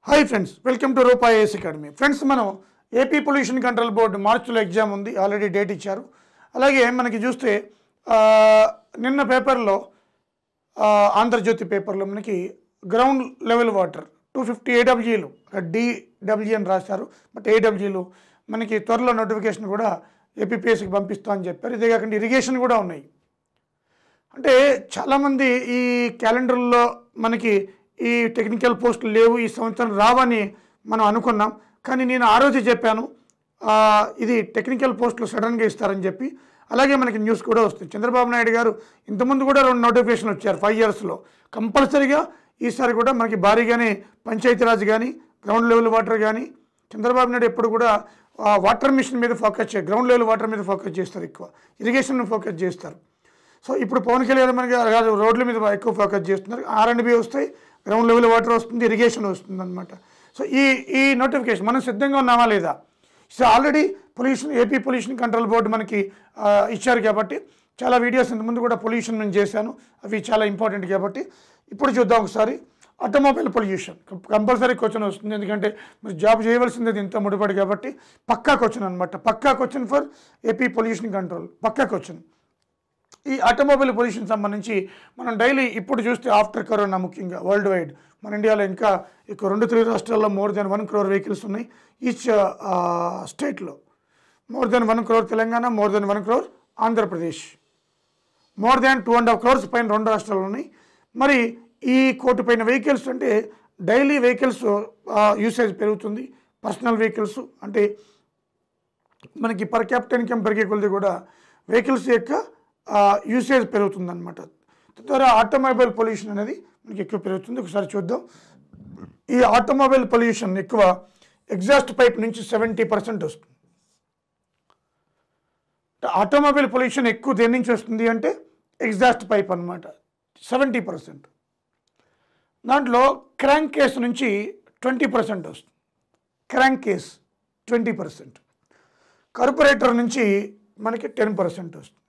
Hi friends, welcome to Rupa IAS academy. Friends, మనం AP pollution control board మార్చిలో exam ఉంది, already date ఇచ్చారు. అలాగే మనకి చూస్తే నిన్న పేపర్లో ఆంధ్రజ్యోతి పేపర్లో మనకి గ్రౌండ్ లెవెల్ వాటర్ 250 ఏడబ్ల్యూలు డిడబ్ల్యూ అని రాశారు. బట్ ఏడబ్ల్యూలు మనకి త్వరలో నోటిఫికేషన్ కూడా ఏపీపీఎస్సికి పంపిస్తామని చెప్పారు. ఇదే కాకుండా ఇరిగేషన్ కూడా ఉన్నాయి. అంటే చాలామంది ఈ క్యాలెండర్లో మనకి ఈ టెక్నికల్ పోస్టులు లేవు, ఈ సంవత్సరం రావని మనం అనుకున్నాం. కానీ నేను ఆ రోజు చెప్పాను ఇది టెక్నికల్ పోస్టులు సడన్గా ఇస్తారని చెప్పి. అలాగే మనకి న్యూస్ కూడా వస్తుంది. చంద్రబాబు నాయుడు గారు ఇంతకుముందు కూడా 2 నోటిఫికేషన్లు వచ్చారు 5 ఇయర్స్లో. కంపల్సరీగా ఈసారి కూడా మనకి భారీగానే పంచాయతీరాజ్ కానీ గ్రౌండ్ లెవెల్ వాటర్ కానీ చంద్రబాబు నాయుడు ఎప్పుడు కూడా వాటర్ మిషన్ మీద ఫోకస్ చేస్తారు, గ్రౌండ్ లెవెల్ వాటర్ మీద ఫోకస్ చేస్తారు, ఎక్కువ ఇరిగేషన్ ఫోకస్ చేస్తారు. సో ఇప్పుడు పవన్ కళ్యాణ్ మనకి రోడ్ల మీద ఎక్కువ ఫోకస్ చేస్తున్నారు. R&B వస్తాయి, గ్రౌండ్ లెవెల్ వాటర్ వస్తుంది, ఇరిగేషన్ వస్తుంది అనమాట. సో ఈ నోటిఫికేషన్ మనం సిద్ధంగా ఉన్నామా లేదా? So already AP pollution control board మనకి ఇచ్చారు కాబట్టి చాలా వీడియోస్ ఇంతకుముందు కూడా పొల్యూషన్ నేను చేశాను, అవి చాలా ఇంపార్టెంట్ కాబట్టి. ఇప్పుడు చూద్దాం ఒకసారి. ఆటోమొబైల్ పొల్యూషన్ కంపల్సరీ క్వశ్చన్ వస్తుంది, ఎందుకంటే మీరు జాబ్ చేయవలసింది ఇంత ముడిపడి కాబట్టి. పక్కా క్వశ్చన్ అనమాట, పక్కా question for AP pollution control, పక్కా క్వశ్చన్. ఈ ఆటోమొబైల్ పొల్యూషన్ సంబంధించి మనం డైలీ ఇప్పుడు చూస్తే ఆఫ్టర్ కరోనా ముఖ్యంగా వరల్డ్ వైడ్ మన ఇండియాలో ఇంకా ఎక్కువ 2-3 రాష్ట్రాల్లో more than 1 crore వెహికల్స్ ఉన్నాయి. ఈచ్ స్టేట్లో more than 1 crore Telangana, more than 1 crore Andhra Pradesh, more than 2.5 crores పైన 2 రాష్ట్రాలు ఉన్నాయి. మరి ఈ 1 కోటి పైన వెహికల్స్ అంటే డైలీ వెహికల్స్ యూసేజ్ పెరుగుతుంది. పర్సనల్ వెహికల్స్ అంటే మనకి పర్ క్యాపిటల్ ఇన్కమ్ పెరిగే కొద్ది కూడా వెహికల్స్ యొక్క యూసేజ్ పెరుగుతుందన్నమాట. తద్వారా ఆటోమొబైల్ పొల్యూషన్ అనేది మనకి ఎక్కువ పెరుగుతుంది. ఒకసారి చూద్దాం. ఈ ఆటోమొబైల్ పొల్యూషన్ ఎక్కువ ఎగ్జాస్ట్ పైప్ నుంచి 70% వస్తుంది. ఆటోమొబైల్ పొల్యూషన్ ఎక్కువ దేని నుంచి వస్తుంది అంటే ఎగ్జాస్ట్ పైప్ అనమాట, 70%. దాంట్లో క్రాంక్ కేస్ నుంచి 20% వస్తుంది. Crank case 20%. కార్బొరేటర్ నుంచి మనకి 10% వస్తుంది.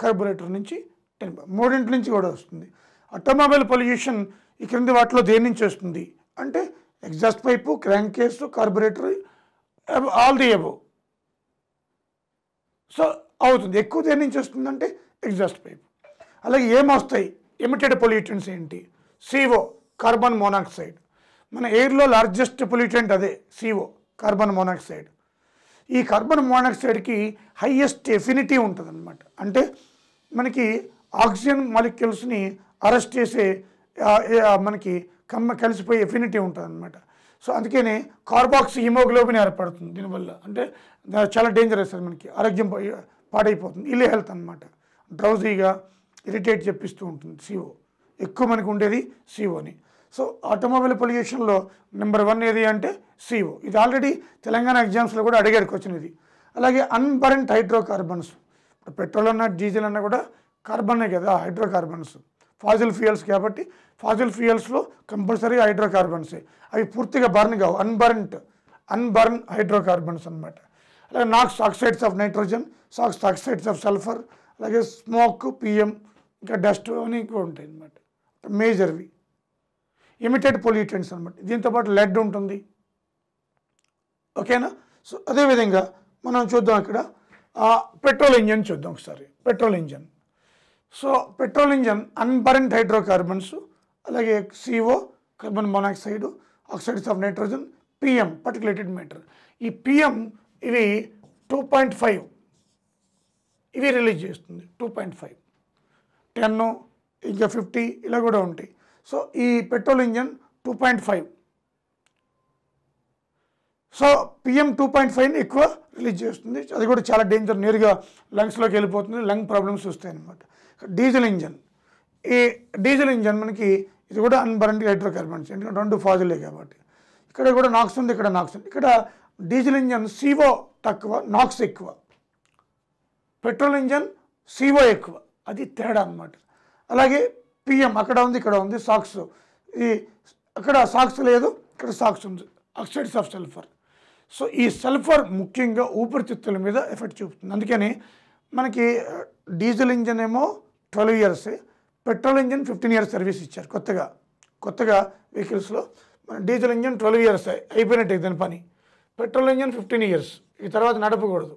కార్బొరేటర్ నుంచి 10, మూడింటి నుంచి కూడా వస్తుంది. ఆటోమొబైల్ పొల్యూషన్ ఈ క్రింది వాటిలో దేని నుంచి వస్తుంది అంటే exhaust pipe, crank case, carburettor, all the above. So అవుతుంది. ఎక్కువ దేని నుంచి వస్తుందంటే ఎగ్జాస్ట్ పైపు. అలాగే ఏమొస్తాయి ఎమిటెడ్ పొల్యూటెంట్స్ ఏంటి? CO, carbon monoxide. మన ఎయిర్లో లార్జెస్ట్ పొల్యూటెంట్ అదే CO, కార్బన్ మోనాక్సైడ్. ఈ కార్బన్ మోనాక్సైడ్కి హైయెస్ట్ ఎఫినిటీ ఉంటుంది అనమాట. అంటే మనకి ఆక్సిజన్ మాలిక్యూల్స్ని అరెస్ట్ చేసే మనకి కలిసిపోయే ఎఫినిటీ ఉంటుంది అనమాట. సో అందుకనే కార్బాక్సీ హిమోగ్లోబిన్ ఏర్పడుతుంది దీనివల్ల. అంటే చాలా డేంజరస్, అది మనకి ఆరోగ్యం పాడైపోతుంది. ఇల్లే హెల్త్ అనమాట. డ్రౌజీగా ఇరిటేట్ చెప్పిస్తూ ఉంటుంది CO. ఎక్కువ మనకు ఉండేది COని. సో ఆటోమొబైల్ పొల్యూషన్లో నెంబర్ 1 ఏది అంటే CO. ఇది ఆల్రెడీ తెలంగాణ ఎగ్జామ్స్లో కూడా అడిగారు క్వశ్చన్ ఇది. అలాగే అన్బర్న్డ్ హైడ్రోకార్బన్స్. ఇప్పుడు పెట్రోల్ అన్న డీజిల్ అన్న కూడా కార్బనే కదా, హైడ్రోకార్బన్స్. ఫాజిల్ ఫ్యూయల్స్ కాబట్టి ఫాజిల్ ఫ్యూయల్స్లో కంపల్సరీ హైడ్రోకార్బన్సే. అవి పూర్తిగా బర్న్ కావు, అన్బర్న్ హైడ్రోకార్బన్స్ అనమాట. అలాగే NOx oxides of nitrogen, SOx oxides of sulphur, అలాగే స్మోక్, PM, ఇంకా డస్ట్ అని కూడా ఉంటాయి అనమాట. మేజర్వి ఎమిటెడ్ పొల్యూటెంట్స్ అనమాట. దీంతోపాటు లెడ్ ఉంటుంది. ఓకేనా? సో అదేవిధంగా మనం చూద్దాం ఇక్కడ పెట్రోల్ ఇంజన్ చూద్దాం ఒకసారి. Petrol engine. So petrol engine unburned hydrocarbons, అలాగే CO, carbon monoxide, oxides of nitrogen, PM, particulated matter. ఈ PM ఇవి 2.5 ఇవి రిలీజ్ చేస్తుంది. 2.5, 10, ఇంకా 50 ఇలా కూడా ఉంటాయి. సో ఈ పెట్రోల్ ఇంజన్ 2.5. సో PM 2.5 ఎక్కువ రిలీజ్ చేస్తుంది. అది కూడా చాలా డేంజర్, నేరుగా లంగ్స్లోకి వెళ్ళిపోతుంది, లంగ్ ప్రాబ్లమ్స్ వస్తాయి అన్నమాట. Diesel engine. ఈ డీజిల్ ఇంజన్ మనకి ఇది కూడా అన్బర్న్డ్ హైడ్రోకార్బన్స్, ఎందుకంటే 2 ఫాజిలే కాబట్టి. ఇక్కడ కూడా నాక్స్ ఉంది, ఇక్కడ నాక్స్ ఉంది. ఇక్కడ డీజిల్ ఇంజన్ CO తక్కువ, నాక్స్ ఎక్కువ. పెట్రోల్ ఇంజన్ CO ఎక్కువ, అది తేడా అన్నమాట. అలాగే PM అక్కడ ఉంది, ఇక్కడ ఉంది. సాక్స్, ఈ అక్కడ సాక్స్ లేదు, ఇక్కడ సాక్స్ ఉంది. Oxides of sulphur. సో ఈ సల్ఫర్ ముఖ్యంగా ఊపిరితిత్తుల మీద ఎఫెక్ట్ చూపుతుంది. అందుకని మనకి డీజిల్ ఇంజన్ ఏమో 12 years, petrol engine 15 years service ఇచ్చారు కొత్తగా వెహికల్స్లో. మన డీజిల్ ఇంజన్ 12 years అయిపోయినట్టే దాని పని. పెట్రోల్ ఇంజన్ 15 years, ఈ తర్వాత నడపకూడదు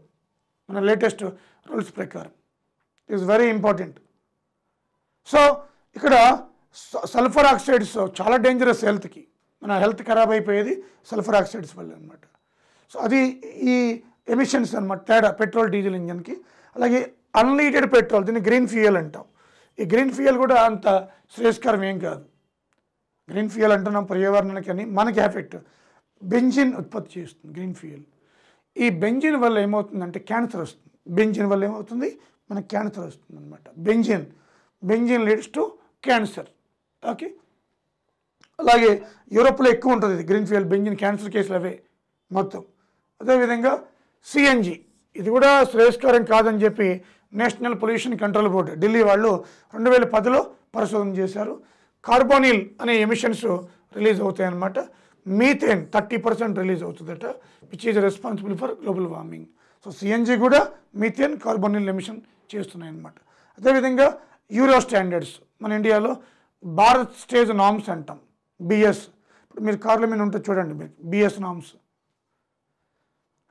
మన లేటెస్ట్ రూల్స్ ప్రకారం. It is very important. So ఇక్కడ సల్ఫర్ ఆక్సైడ్స్ చాలా డేంజరస్ హెల్త్కి. మన హెల్త్ ఖరాబ్ అయిపోయేది సల్ఫర్ ఆక్సైడ్స్ వల్ల అనమాట. సో అది ఈ ఎమిషన్స్ అనమాట తేడా పెట్రోల్ డీజిల్ ఇంజన్కి. అలాగే అన్లీటెడ్ పెట్రోల్, దీన్ని గ్రీన్ ఫ్యూయల్ అంటాం. ఈ గ్రీన్ ఫ్యూయల్ కూడా అంత శ్రేయస్కరం ఏం కాదు. గ్రీన్ ఫ్యూయల్ అంటున్నాం పర్యావరణానికి అని, మనకి ఎఫెక్ట్. బెంజిన్ ఉత్పత్తి చేస్తుంది గ్రీన్ ఫ్యూయల్. ఈ బెంజిన్ వల్ల ఏమవుతుందంటే క్యాన్సర్ వస్తుంది. బెంజిన్ వల్ల ఏమవుతుంది, మనకి క్యాన్సర్ వస్తుంది అనమాట. Benzene leads to cancer. Okay, అలాగే యూరోప్లో ఎక్కువ ఉంటుంది ఇది గ్రీన్ ఫ్యూయల్, బెంజిన్ క్యాన్సర్ కేసులు అవే మొత్తం. అదేవిధంగా సిఎన్జి, ఇది కూడా శ్రేయస్కరం కాదని చెప్పి national pollution control board Delhi వాళ్ళు 2010లో పరిశోధన చేశారు. కార్బోనిల్ అనే ఎమిషన్స్ రిలీజ్ అవుతాయి అన్నమాట. మీథేన్ 30% రిలీజ్ అవుతుందట, which is responsible for global warming. So CNG కూడా మీథేన్, కార్బోనిల్ ఎమిషన్ చేస్తున్నాయి అన్నమాట. అదేవిధంగా యూరో స్టాండర్డ్స్, మన ఇండియాలో భారత్ స్టేజ్ నామ్స్ అంటాం, బిఎస్. ఇప్పుడు మీరు కార్ల మీద ఉంటే చూడండి, మీరు బిఎస్ నామ్స్.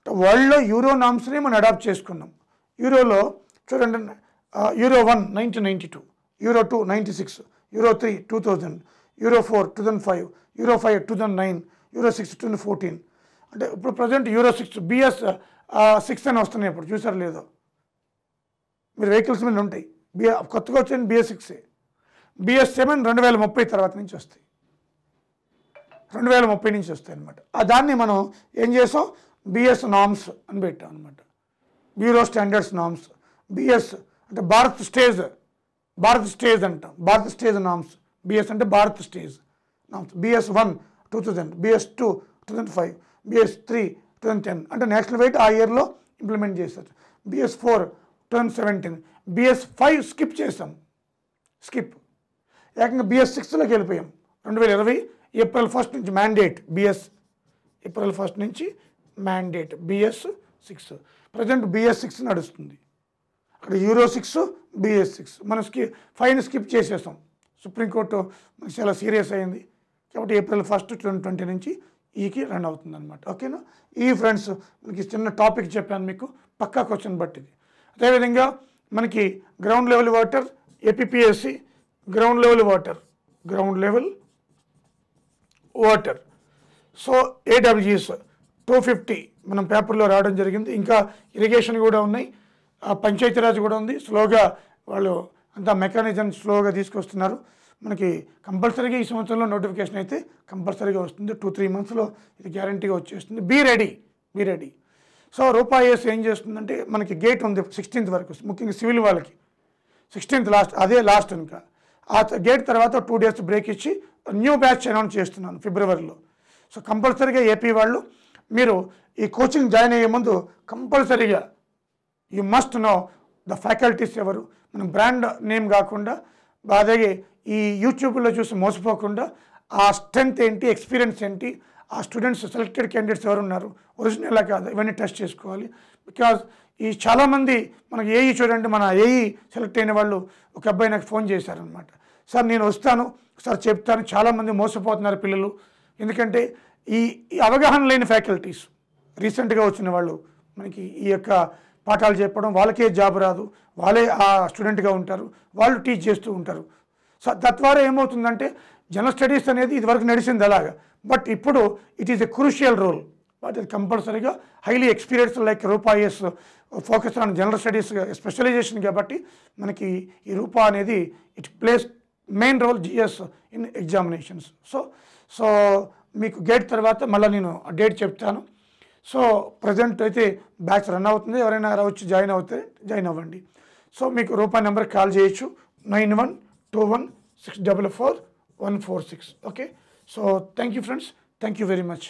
వరల్డ్లో యూరో నామ్స్ని మనం అడాప్ట్ చేసుకున్నాం. యూరోలో చూడండి, Euro 1 1992, Euro 2 96, Euro 3 2000, Euro 4 2005, Euro 5 2009, Euro 6 2014. అంటే ఇప్పుడు ప్రజెంట్ యూరో 6 బిఎస్ 6 అని వస్తున్నాయి. ఇప్పుడు చూసారు లేదో, మీరు వెహికల్స్ మీద ఉంటాయి. కొత్తగా వచ్చింది బిఎస్ 6. బిఎస్ 7 2030 తర్వాత నుంచి వస్తాయి, 2030 నుంచి వస్తాయి అనమాట. దాన్ని మనం ఏం చేసాం, బిఎస్ నామ్స్ అని పెట్టాం అనమాట. Bureau standards norms. బిఎస్ అంటే భారత్ స్టేజ్ అంటాం, భారత్ స్టేజ్ నామ్స్. బిఎస్ అంటే Bharat stage norms. BS 1 2000, BS 2 2005, BS 3 2010 అంటే నేషనల్ వైడ్ ఆ ఇయర్లో ఇంప్లిమెంట్ చేశారు. బిఎస్ 4 2017, బిఎస్ 5 స్కిప్ చేసాం. ఏకంగా బిఎస్ 6లోకి వెళ్ళిపోయాం. 2020 ఏప్రిల్ 1 నుంచి మ్యాండేట్ బిఎస్, ఏప్రిల్ 1 నుంచి మ్యాండేట్ బిఎస్ 6. ప్రజెంట్ బిఎస్ 6 నడుస్తుంది. అక్కడ యూరో 6, బిఎస్ 6. మనం 5ని స్కిప్ చేసేసాం. సుప్రీంకోర్టు మనకి చాలా సీరియస్ అయింది కాబట్టి ఏప్రిల్ 1, 2020 నుంచి ఈకి రన్ అవుతుంది అనమాట. ఓకేనా, ఈ ఫ్రెండ్స్ మనకి చిన్న టాపిక్ చెప్పాను మీకు, పక్కా క్వశ్చన్ బట్టిది. అదేవిధంగా మనకి ground level water, APPSC ground level water. So AWS 250 మనం పేపర్లో రావడం జరిగింది. ఇంకా ఇరిగేషన్ కూడా ఉన్నాయి, పంచాయతీరాజ్ కూడా ఉంది. స్లోగా వాళ్ళు అంతా మెకానిజం స్లోగా తీసుకొస్తున్నారు. మనకి కంపల్సరీగా ఈ సంవత్సరంలో నోటిఫికేషన్ అయితే కంపల్సరీగా వస్తుంది. 2-3 monthsలో ఇది గ్యారంటీగా వచ్చేస్తుంది. Be ready. సో రూపాయస్ ఏం చేస్తుందంటే మనకి గేట్ ఉంది 16th వరకు, ముఖ్యంగా సివిల్ వాళ్ళకి 16th లాస్ట్, అదే లాస్ట్. ఇంకా ఆ గేట్ తర్వాత 2 days బ్రేక్ ఇచ్చి న్యూ బ్యాచ్ అనౌన్స్ చేస్తున్నాను ఫిబ్రవరిలో. సో కంపల్సరీగా ఏపీ వాళ్ళు మీరు ఈ కోచింగ్ జాయిన్ అయ్యే ముందు కంపల్సరీగా you must know the faculties ఎవరు, మనం బ్రాండ్ నేమ్ కాకుండా అలాగే ఈ యూట్యూబ్లో చూసి మోసపోకుండా ఆ స్ట్రెంత్ ఏంటి, ఎక్స్పీరియన్స్ ఏంటి, ఆ స్టూడెంట్స్ సెలెక్టెడ్ క్యాండిడేట్స్ ఎవరు ఉన్నారు, ఒరిజినల్ కాదు, ఇవన్నీ టెస్ట్ చేసుకోవాలి. బికాజ్ ఈ చాలామంది మనకి ఏఈ చూడండి, మన ఏఈ సెలెక్ట్ అయిన వాళ్ళు ఒక అబ్బాయి నాకు ఫోన్ చేశారనమాట, సార్ నేను వస్తాను, సార్ చెప్తాను, చాలామంది మోసపోతున్నారు పిల్లలు. ఎందుకంటే ఈ అవగాహన లేని ఫ్యాకల్టీస్, రీసెంట్గా వచ్చిన వాళ్ళు మనకి ఈ యొక్క పాఠాలు చెప్పడం, వాళ్ళకే జాబ్ రాదు, వాళ్ళే ఆ స్టూడెంట్గా ఉంటారు, వాళ్ళు టీచ్ చేస్తూ ఉంటారు. సో తద్వారా ఏమవుతుందంటే జనరల్ స్టడీస్ అనేది ఇదివరకు నడిచింది అలాగా, బట్ ఇప్పుడు it is a crucial role. But ఇది కంపల్సరీగా హైలీ ఎక్స్పీరియన్స్ లైక్ రూపాయస్ focus on general studies specialization కాబట్టి మనకి ఈ రూపా అనేది it plays main role GS in examinations. So మీకు గేట్ తర్వాత మళ్ళీ నేను డేట్ చెప్తాను. సో ప్రజెంట్ అయితే బ్యాచ్ రన్ అవుతుంది, ఎవరైనా రావచ్చు, జాయిన్ అవ్వండి. సో మీకు రూపాయి నెంబర్కి కాల్ చేయొచ్చు, 9121644146. Okay, so thank you friends, thank you very much.